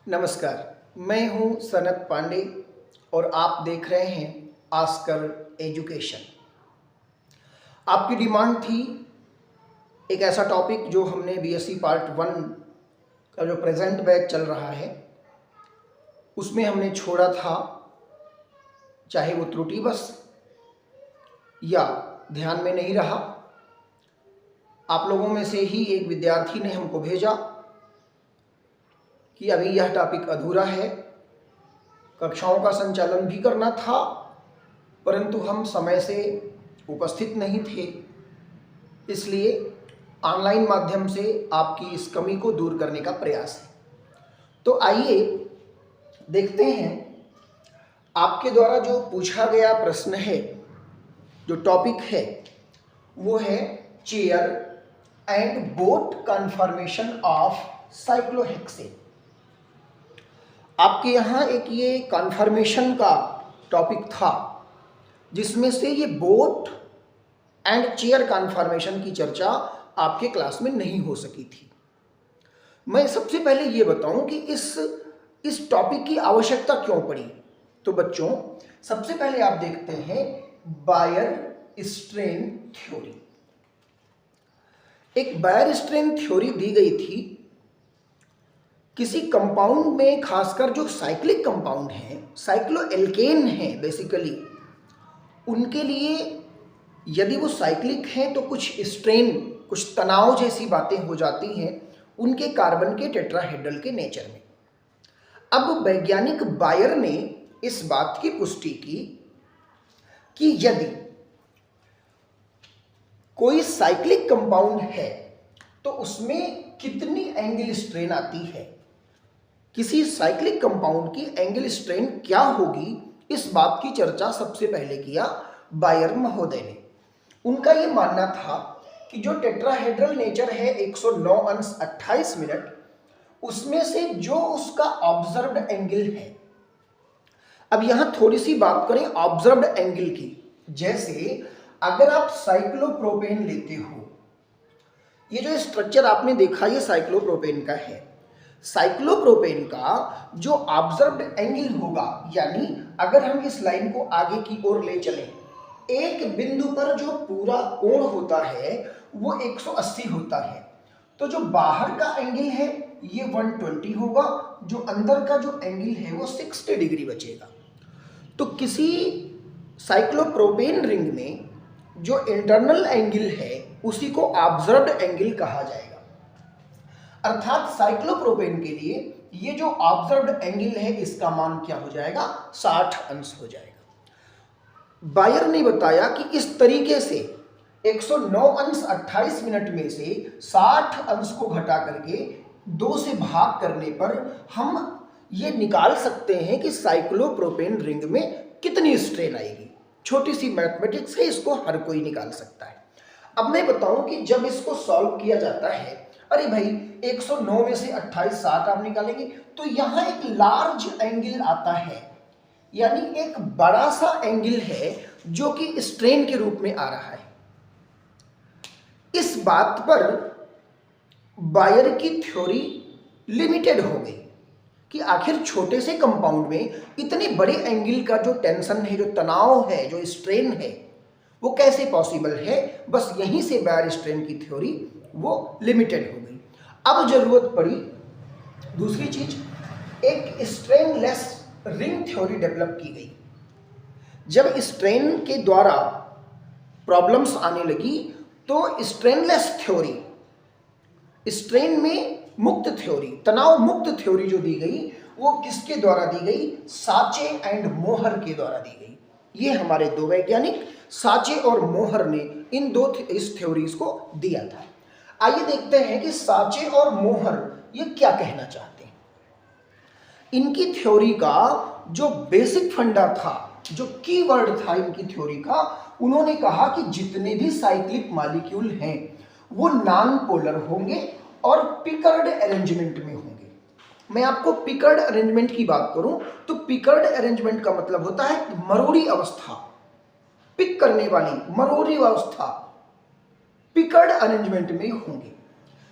नमस्कार, मैं हूं सनत पांडे और आप देख रहे हैं आस्कर एजुकेशन। आपकी डिमांड थी एक ऐसा टॉपिक जो हमने बीएससी पार्ट 1 का जो प्रेजेंट बैच चल रहा है उसमें हमने छोड़ा था, चाहे वो त्रुटिवश या ध्यान में नहीं रहा। आप लोगों में से ही एक विद्यार्थी ने हमको भेजा कि अभी यह टॉपिक अधूरा है, कक्षाओं का संचालन भी करना था परंतु हम समय से उपस्थित नहीं थे, इसलिए ऑनलाइन माध्यम से आपकी इस कमी को दूर करने का प्रयास है। तो आइए देखते हैं आपके द्वारा जो पूछा गया प्रश्न है, जो टॉपिक है वो है chair and boat confirmation of cyclohexane. आपके यहाँ एक ये कन्फर्मेशन का टॉपिक था जिसमें से ये बोट एंड चेयर कन्फर्मेशन की चर्चा आपके क्लास में नहीं हो सकी थी। मैं सबसे पहले ये बताऊं कि इस टॉपिक की आवश्यकता क्यों पड़ी। तो बच्चों, सबसे पहले आप देखते हैं बायर स्ट्रेन थ्योरी। एक बायर स्ट्रेन थ्योरी दी गई थी किसी कंपाउंड में, खासकर जो साइक्लिक कंपाउंड हैं, साइक्लोएल्केन हैं बेसिकली, उनके लिए यदि वो साइक्लिक हैं तो कुछ स्ट्रेन, कुछ तनाव जैसी बातें हो जाती हैं उनके कार्बन के टेट्राहेड्रल के नेचर में। अब वैज्ञानिक बायर ने इस बात की पुष्टि की कि यदि कोई साइक्लिक कंपाउंड है तो उसमें कितनी एंगल स्ट्रेन आती है, किसी साइक्लिक कंपाउंड की एंगल स्ट्रेन क्या होगी, इस बात की चर्चा सबसे पहले किया बायर महोदय ने। उनका ये मानना था कि जो टेट्राहेड्रल नेचर है 109 अंश 28 मिनट, उसमें से जो उसका ऑब्जर्व्ड एंगल है, अब यहां थोड़ी सी बात करें ऑब्जर्व्ड एंगल की। जैसे अगर आप साइक्लोप्रोपेन लेते हो, ये जो स्ट्रक्चर आपने देखा ये साइक्लोप्रोपेन का है। साइक्लोप्रोपेन का जो ऑब्जर्व्ड एंगल होगा, यानी अगर हम इस लाइन को आगे की ओर ले चलें, एक बिंदु पर जो पूरा कोण होता है वो 180 होता है, तो जो बाहर का एंगल है ये 120 होगा, जो अंदर का जो एंगल है वो 60 डिग्री बचेगा। तो किसी साइक्लोप्रोपेन रिंग में जो इंटरनल एंगल है उसी को ऑब्जर्व्ड एंगल कहा जाएगा। अर्थात साइक्लोप्रोपेन के लिए ये जो ऑब्जर्व्ड एंगल है इसका मान क्या हो जाएगा, 60 अंश हो जाएगा। बायर ने बताया कि इस तरीके से 109 अंश 28 मिनट में से 60 अंश को घटा करके 2 से भाग करने पर हम ये निकाल सकते हैं कि साइक्लोप्रोपेन रिंग में कितनी स्ट्रेन आएगी। छोटी सी मैथमेटिक्स है, इसको हर कोई निकाल सकता है। अब मैं बताऊं कि जब इसको सॉल्व किया जाता है, अरे भाई 109 में से 28 60 आप निकालेंगे तो यहां एक लार्ज एंगल आता है, यानी एक बड़ा सा एंगल है जो कि स्ट्रेन के रूप में आ रहा है। इस बात पर बायर की थ्योरी लिमिटेड हो गई कि आखिर छोटे से कंपाउंड में इतने बड़े एंगल का जो टेंशन है, जो तनाव है, जो स्ट्रेन है, वो कैसे पॉसिबल है। बस यहीं से बायर स्ट्रेन की थ्योरी वो लिमिटेड हो गई। अब जरूरत पड़ी दूसरी चीज, एक स्ट्रेनलेस रिंग थ्योरी डेवलप की गई। जब स्ट्रेन के द्वारा प्रॉब्लम्स आने लगी तो स्ट्रेनलेस थ्योरी, स्ट्रेन में मुक्त थ्योरी, तनाव मुक्त थ्योरी जो दी गई वो किसके द्वारा दी गई, साचे एंड मोहर के द्वारा दी गई। ये हमारे दो वैज्ञानिक साचे और मोहर ने इन दो इस थ्योरीज को दिया था। आइए देखते हैं कि साचे और मोहर ये क्या कहना चाहते हैं। इनकी थ्योरी का जो बेसिक फंडा था, जो कीवर्ड था इनकी थ्योरी का, उन्होंने कहा कि जितने भी साइक्लिक मॉलिक्यूल हैं वो नॉन पोलर होंगे और पिकर्ड अरेंजमेंट में होंगे। मैं आपको पिकर्ड अरेंजमेंट की बात करूं तो पिकर्ड अरेंजमेंट का मतलब होता है मरोड़ी अवस्था, पिक करने वाली मरोड़ी अवस्था, पिकर्ड अरेंजमेंट में होंगे।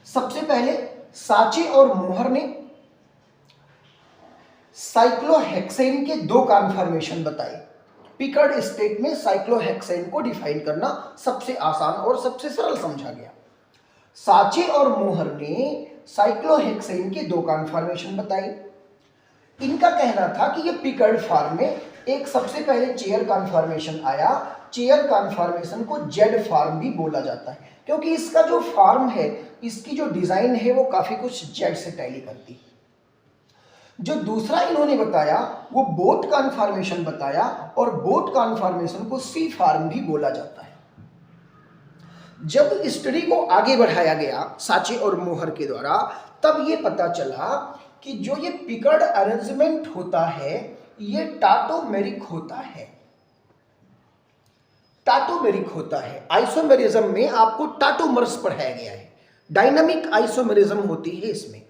सबसे पहले साचे और मोहर ने साइक्लोहेक्सेन के दो कॉन्फॉर्मेशन बताए। पिकर्ड स्टेट में साइक्लोहेक्सेन को डिफाइन करना सबसे आसान और सबसे सरल समझा गया। साचे और मोहर ने साइक्लोहेक्सेन के दो कॉन्फॉर्मेशन बताए। इनका कहना था कि ये पिकर्ड फॉर्म में एक सबसे पहले चेयर कॉन्फॉर्मेशन आया। चेयर कॉन्फॉर्मेशन को जेड फॉर्म भी बोला जाता है क्योंकि इसका जो फॉर्म है, इसकी जो डिजाइन है वो काफी कुछ जेड से टैली करती है। जो दूसरा इन्होंने बताया वो बोट कॉन्फॉर्मेशन बताया और बोट कॉन्फॉर्मेशन को सी फॉर्म भी बोला जाता है। जब स्टडी को आगे बढ़ाया गया साचे और मोहर के द्वारा, तब ये पता चला कि जो ये पिकर्ड अरेंजमेंट होता है ये टाटोमेरिक होता है। टाटोमेरिक होता है। आइसोमेरिज्म में आपको टाटोमर्स पढ़ाया गया है। डायनामिक आइसोमेरिज्म होती है इसमें,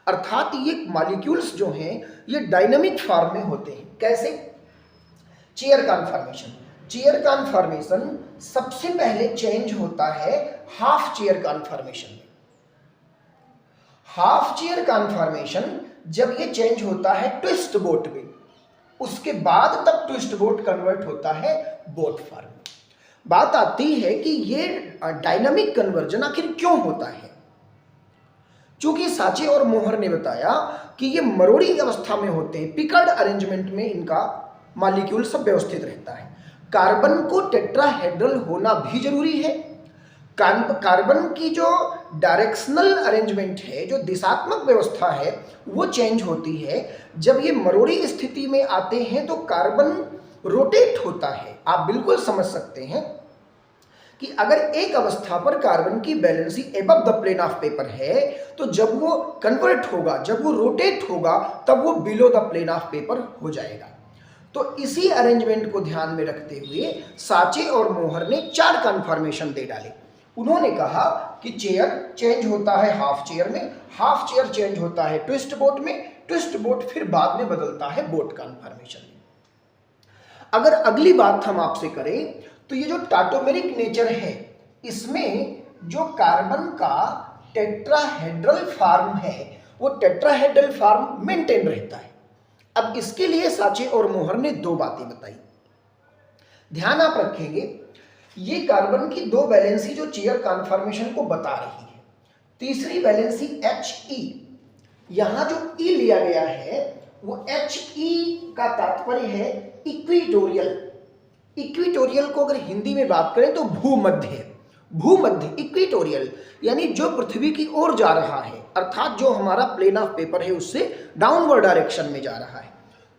अर्थात ये मॉलिक्यूल्स जो हैं ये डायनामिक फॉर्म में होते हैं। कैसे? Chair conformation. चेयर कॉन्फॉर्मेशन सबसे पहले चेंज होता है हाफ चेयर कॉन्फॉर्मेशन में। हाफ चेयर कॉन्फॉर्मेशन जब ये चेंज होता है ट्विस्ट बोट में, उसके बाद तब ट्विस्ट बोट कन्वर्ट होता है बोट फॉर्म में। बात आती है कि ये डायनामिक कन्वर्जन आखिर क्यों होता है? चूंकि साचे और मोहर ने बताया कि ये मरोड़ी अवस्था में होते हैं, पिकर्ड अरेंजमेंट में इनका मॉलिक्यूल सब व्यवस्थित रहता है। कार्बन को टेट्राहेड्रल होना भी जरूरी है। कार्बन की जो डायरेक्शनल अरेंजमेंट है, जो दिशात्मक व्यवस्था है, वो चेंज होती है। जब ये मरोड़ी स्थिति में आते हैं तो कार्बन रोटेट होता है। आप बिल्कुल समझ सकते हैं कि अगर एक अवस्था पर कार्बन की valency above the plane of paper है तो जब वो कन्वर्ट होगा, जब वो रोटेट होगा, तब वो below the plane of paper हो जाएगा। तो इसी अरेंजमेंट को ध्यान में रखते हुए साचे और मोहर ने 4 कन्फर्मेशन दे डाले। उन्होंने कहा कि चेयर चेंज होता है हाफ चेयर में, हाफ चेयर चेंज होता है ट्विस्ट बोट में, ट्विस्ट बोट फिर बाद में बदलता है बोट कन्फर्मेशन में। अगर अगली बात हम आपसे करें तो ये जो टाटोमेरिक नेचर है, इसमें जो कार्बन का टेट्राहेड्रल फॉर्म है वो टेट्राहेड्रल फॉर्म मेंटेन रहता है। अब इसके लिए साचे और मोहर ने 2 बातें बताई। ध्यान आप रखेंगे, ये कार्बन की 2 वैलेंसी जो चेयर कॉन्फॉर्मेशन को बता रही है। तीसरी वैलेंसी He, यहां जो E लिया गया है वो He का तात्पर्य है इक्विटोरियल। इक्विटोरियल को अगर हिंदी में बात करें तो भूमध्य, भूमध्य इक्विटोरियल, यानी जो पृथ्वी की ओर जा रहा है, अर्थात जो हमारा प्लेन ऑफ पेपर है उससे डाउनवर्ड डायरेक्शन में जा रहा है।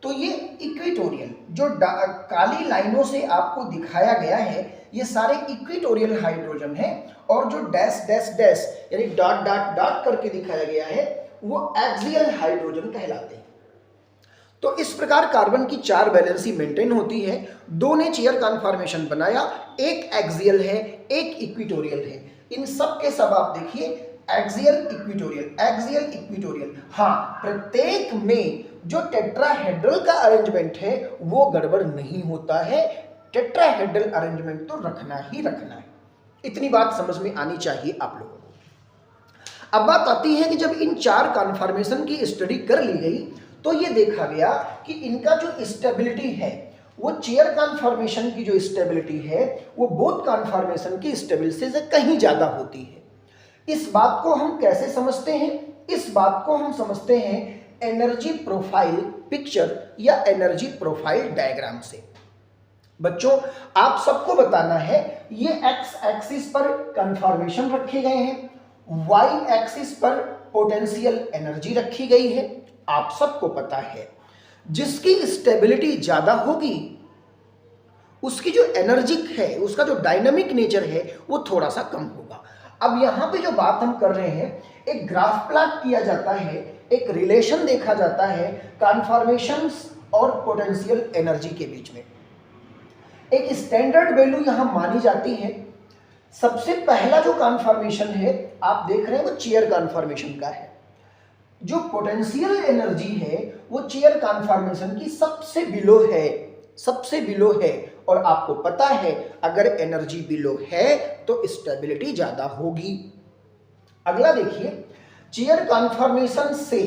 तो ये इक्विटोरियल जो काली लाइनों से आपको दिखाया गया है, ये सारे इक्विटोरियल हाइड्रोजन है, और जो डैश डैश डैश यानी डॉट डॉट डॉट करके दिखाया गया है वो एक्सियल हाइड्रोजन कहलाते हैं। तो इस प्रकार कार्बन की 4 वैलेंसी मेंटेन होती है। 2 ने चेयर कॉन्फॉर्मेशन बनाया, एक एक्सियल है, एक इक्विटोरियल है। इन सब के सब आप देखिए एक्सियल इक्विटोरियल, एक्सियल इक्विटोरियल। हाँ, प्रत्येक में जो टेट्राहेड्रल का अरेंजमेंट है वो गड़बड़ नहीं होता है। टेट्राहेड्रल अरेंजमेंट तो रखना ही रखना है। इतनी बात समझ में आनी चाहिए आप लोगों को। अब बात आती है कि जब इन 4 कॉन्फॉर्मेशन की स्टडी कर ली गई तो ये देखा गया कि इनका जो स्टेबिलिटी है वो चेयर कॉन्फॉर्मेशन की जो स्टेबिलिटी है वो बोथ कॉन्फॉर्मेशन की स्टेबिलिटी से कहीं ज्यादा होती है। इस बात को हम कैसे समझते हैं? इस बात को हम समझते हैं एनर्जी प्रोफाइल पिक्चर या एनर्जी प्रोफाइल डायग्राम से। बच्चों, आप सबको बताना है ये एक्स एक्सिस पर कन्फॉर्मेशन रखे गए हैं, वाई एक्सिस पर पोटेंशियल एनर्जी रखी गई है। आप सबको पता है जिसकी स्टेबिलिटी ज्यादा होगी उसकी जो एनर्जी है, उसका जो डायनामिक नेचर है वो थोड़ा सा कम होगा। अब यहां पे जो बात हम कर रहे हैं, एक ग्राफ प्लॉट किया जाता है, एक रिलेशन देखा जाता है कॉन्फॉर्मेशंस और पोटेंशियल एनर्जी के बीच में। एक स्टैंडर्ड वैल्यू यहां मानी जाती है। सबसे पहला जो कॉन्फॉर्मेशन है आप देख रहे हैं वो चेयर कॉन्फॉर्मेशन का है। जो पोटेंशियल एनर्जी है वो चेयर कॉन्फॉर्मेशन की सबसे बिलो है, सबसे बिलो है। और आपको पता है अगर एनर्जी बिलो है तो स्टेबिलिटी ज्यादा होगी। अगला देखिए, चेयर कॉन्फॉर्मेशन से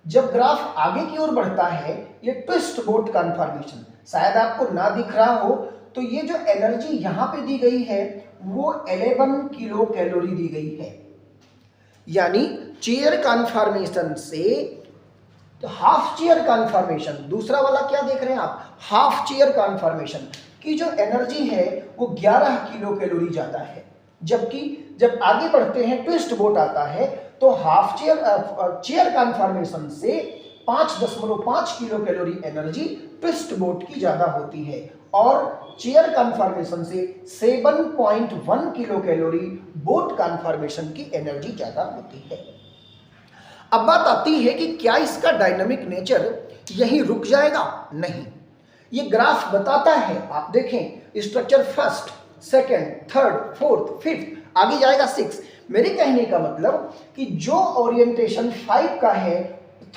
जब ग्राफ आगे की ओर बढ़ता है, ये ट्विस्ट बोट कन्फर्मेशन, शायद आपको ना दिख रहा हो, तो ये जो एनर्जी यहां पे दी गई है वो 11 किलो कैलोरी दी गई है। यानी चेयर कन्फर्मेशन से हाफ चेयर कन्फर्मेशन, दूसरा वाला क्या देख रहे हैं आप, हाफ चेयर कन्फर्मेशन की जो एनर्जी है वो 11 किलो कैलोरी ज्यादा है। जबकि जब आगे बढ़ते हैं ट्विस्ट बोट आता है तो हाफ चेयर कन्फर्मेशन से 5.5 kilo calorie energy twist boat की ज्यादा होती है और चेयर कन्फर्मेशन से 7.1 किलो कैलोरी बोट कन्फर्मेशन की एनर्जी ज्यादा होती है। अब बात आती है कि क्या इसका डायनामिक नेचर यहीं रुक जाएगा? नहीं, ये ग्राफ बताता है, आप देखें structure first, second, third, fourth, fifth, आगे जाएगा 6। मेरे कहने का मतलब कि जो ओरिएंटेशन 5 का है,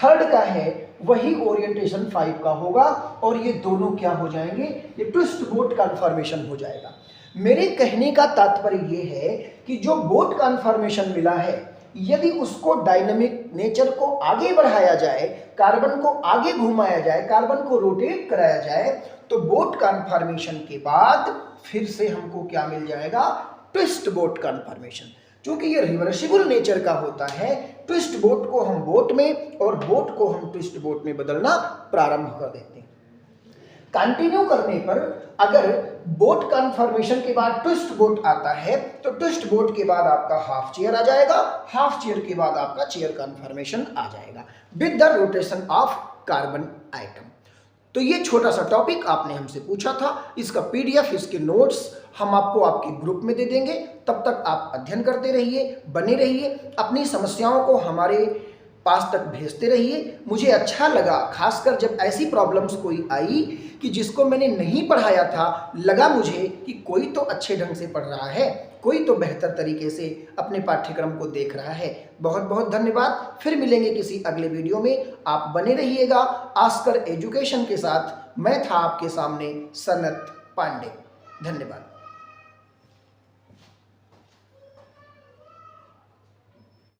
थर्ड का है, वही ओरिएंटेशन 5 का होगा और ये दोनों क्या हो जाएंगे, ये ट्विस्ट बोट कन्फर्मेशन हो जाएगा। मेरे कहने का तात्पर्य ये है कि जो बोट कन्फर्मेशन मिला है, यदि उसको डायनामिक नेचर को आगे बढ़ाया जाए, कार्बन को आगे घुमाया जाए, कार्बन को रोटेट कराया जाए, तो बोट कन्फर्मेशन के बाद फिर से हमको क्या मिल जाएगा, ट्विस्ट बोट कन्फर्मेशन। क्योंकि ये रिवर्सिबल नेचर का होता है, ट्विस्ट बोट को हम बोट में और बोट को हम ट्विस्ट बोट में बदलना प्रारंभ कर देते हैं। कंटिन्यू करने पर अगर बोट कन्फर्मेशन के बाद ट्विस्ट बोट आता है तो ट्विस्ट बोट के बाद आपका हाफ चेयर आ जाएगा, हाफ चेयर के बाद आपका चेयर कन्फर्मेशन आ जाएगा with the rotation of carbon atom. तो ये छोटा सा टॉपिक आपने हमसे पूछा था, इसका पीडीएफ, इसके नोट्स हम आपको आपके ग्रुप में दे देंगे। तब तक आप अध्ययन करते रहिए, बने रहिए, अपनी समस्याओं को हमारे पास तक भेजते रहिए। मुझे अच्छा लगा, खासकर जब ऐसी प्रॉब्लम्स कोई आई कि जिसको मैंने नहीं पढ़ाया था, लगा मुझे कि कोई तो अच्छे ढंग से पढ़ रहा है, कोई तो बेहतर तरीके से अपने पाठ्यक्रम को देख रहा है। बहुत बहुत धन्यवाद। फिर मिलेंगे किसी अगले वीडियो में। आप बने रहिएगा आस्कर एजुकेशन के साथ। मैं था आपके सामने सनत पांडे। धन्यवाद।